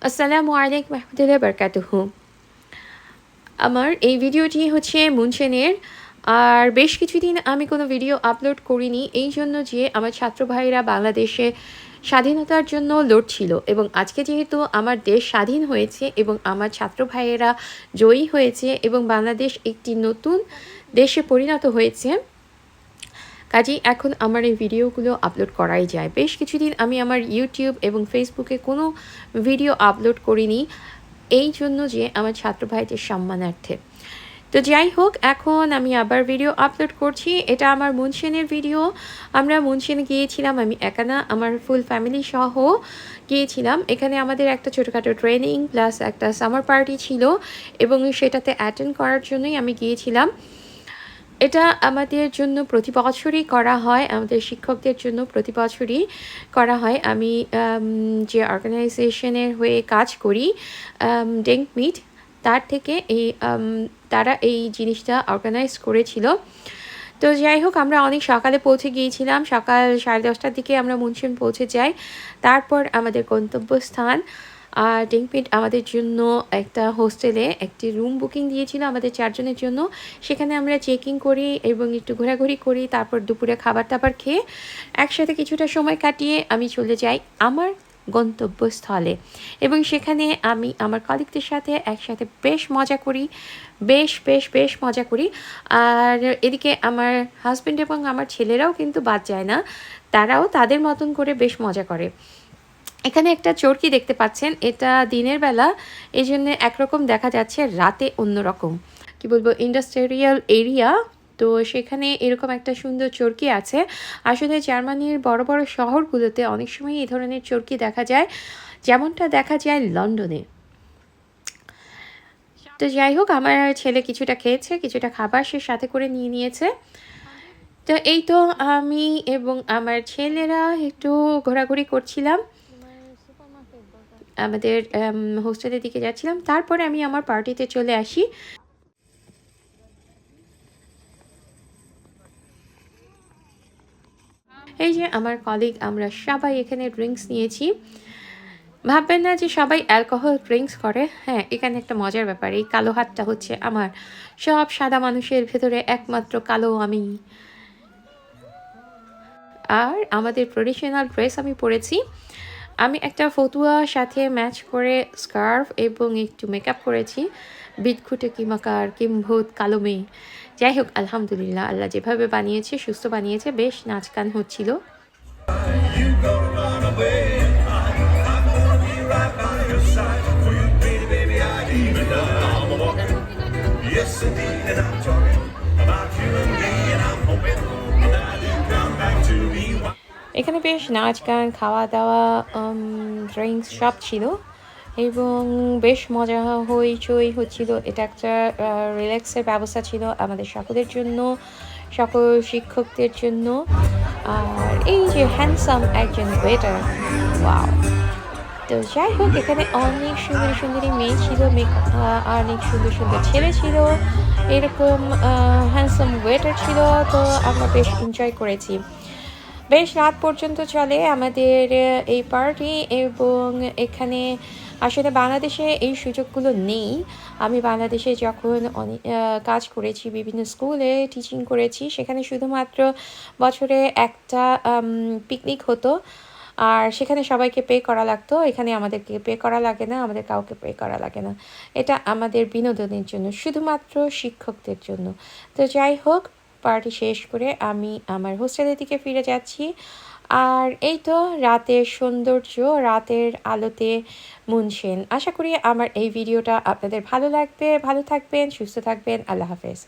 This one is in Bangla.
আসসালামু আলাইকুম রহমতুল্লাহ বরকাতুহু। আমার এই ভিডিওটি হচ্ছে মুনশেনের। আর বেশ কিছুদিন আমি কোনো ভিডিও আপলোড করিনি, এই জন্য যে আমার ছাত্র ভাইরা বাংলাদেশে স্বাধীনতার জন্য লড়ছিল, এবং আজকে যেহেতু আমার দেশ স্বাধীন হয়েছে এবং আমার ছাত্র ভাইয়েরা জয়ী হয়েছে এবং বাংলাদেশ একটি নতুন দেশে পরিণত হয়েছে, কাজেই এখন আমার এই ভিডিওগুলো আপলোড করাই যায়। বেশ কিছুদিন আমি আমার ইউটিউব এবং ফেসবুকে কোনো ভিডিও আপলোড করিনি, এই জন্য যে আমার ছাত্র ভাইদের সম্মানার্থে। তো যাই হোক, এখন আমি আবার ভিডিও আপলোড করছি। এটা আমার মুনশেনের ভিডিও। আমরা মুনশেনে গিয়েছিলাম, আমি একা না, আমার ফুল ফ্যামিলি সহ গিয়েছিলাম। এখানে আমাদের একটা ছোটোখাটো ট্রেনিং প্লাস একটা সামার পার্টি ছিল, এবং সেটাতে অ্যাটেন্ড করার জন্যই আমি গিয়েছিলাম। এটা আমাদের জন্য প্রতি বছরই করা হয়, আমাদের শিক্ষকদের জন্য প্রতি বছরই করা হয়। আমি যে অর্গানাইজেশনের হয়ে কাজ করি, ডেঙ্কমিট, তার থেকে তারা এই জিনিসটা অর্গানাইজ করেছিল। তো যাই হোক, আমরা অনেক সকালে পৌঁছে গিয়েছিলাম, সকাল 10:30টার দিকে আমরা মুনশেন পৌঁছে যাই। তারপর আমাদের গন্তব্যস্থান আর ডেঙ্কমিট আমাদের জন্য একটা হোস্টেলে একটি রুম বুকিং দিয়েছিল আমাদের 4 জনের জন্য। সেখানে আমরা চেকিং করি এবং একটু ঘোরাঘুরি করি, তারপর দুপুরে খাবার টাবার খেয়ে একসাথে কিছুটা সময় কাটিয়ে আমি চলে যাই আমার গন্তব্যস্থলে, এবং সেখানে আমি আমার কলিগদের সাথে একসাথে বেশ মজা করি, বেশ মজা করি। আর এদিকে আমার হাজব্যান্ড এবং আমার ছেলেরাও কিন্তু বাদ যায় না, তারাও তাদের মতন করে বেশ মজা করে। এখানে একটা চরকি দেখতে পাচ্ছেন, এটা দিনের বেলা এই জন্য একরকম দেখা যাচ্ছে, রাতে অন্যরকম। কি বলবো, ইন্ডাস্ট্রিয়াল এরিয়া, তো সেখানে এরকম একটা সুন্দর চরকি আছে। আসলে জার্মানির বড় বড় শহরগুলোতে অনেক সময় এই ধরনের চরকি দেখা যায়, যেমনটা দেখা যায় লন্ডনে। তো যাই হোক, আমার ছেলে কিছুটা খেয়েছে, কিছুটা খাবার সে সাথে করে নিয়ে নিয়েছে। তো এই তো আমি এবং আমার ছেলেরা একটু ঘোরাঘুরি করছিলাম, আমাদের হোস্টেলের দিকে যাচ্ছিলাম। তারপরে আমি আমার পার্টিতে চলে আসি। এই যে আমার কলিগ, আমরা সবাই এখানে ড্রিঙ্কস নিয়েছি। ভাববেন না যে সবাই অ্যালকোহল ড্রিঙ্কস করে। হ্যাঁ, এখানে একটা মজার ব্যাপার, এই কালো হাতটা হচ্ছে আমার। সব সাদা মানুষের ভেতরে একমাত্র কালো আমি। আর আমাদের ট্রেডিশনাল ড্রেস আমি পরেছি। আমি একটা ফতুয়া সাথে ম্যাচ করে স্কার্ফ এবং একটু মেকআপ করেছি, বিটখুটে কিমাকার কিম্ভূত কালো মেয়ে। যাই হোক, আলহামদুলিল্লাহ, আল্লাহ যেভাবে বানিয়েছে, সুস্থ বানিয়েছে, বেশ নাচ গান হচ্ছিল। এখানে বেশ নাচ গান, খাওয়া দাওয়া, ড্রিঙ্কস সব ছিল, এবং বেশ মজা হইচই হচ্ছিল। এটা একটা রিল্যাক্সের ব্যবস্থা ছিল আমাদের সকলের জন্য, সকল শিক্ষকদের জন্য। আর এই যে হ্যান্ডসাম একজন ওয়েটার, ওয়াও। তো যাই হোক, এখানে অনেক সুন্দরী সুন্দরী মেয়ে ছিল, অনেক সুন্দর সুন্দর ছেলে ছিল, এরকম হ্যান্ডসাম ওয়েটার ছিল। তো আমরা বেশ এনজয় করেছি। বেশ রাত পর্যন্ত চলে আমাদের এই পার্টি, এবং এখানে আসলে বাংলাদেশে এই সুযোগগুলো নেই। আমি বাংলাদেশে যখন অনেক কাজ করেছি, বিভিন্ন স্কুলে টিচিং করেছি, সেখানে শুধুমাত্র বছরে একটা পিকনিক হতো, আর সেখানে সবাইকে পে করা লাগতো। এখানে আমাদেরকে পে করা লাগে না, আমাদের কাউকে পে করা লাগে না। এটা আমাদের বিনোদনের জন্য, শুধুমাত্র শিক্ষকদের জন্য। তো যাই হোক, পার্টি শেষ করে আমি আমার হোস্টেলের দিকে ফিরে যাচ্ছি। আর এই তো রাতের সৌন্দর্য, রাতের আলোতে মুনশেন। আশা করি আমার এই ভিডিওটা আপনাদের ভালো লাগবে। ভালো থাকবেন, সুস্থ থাকবেন। আল্লাহ হাফেজ।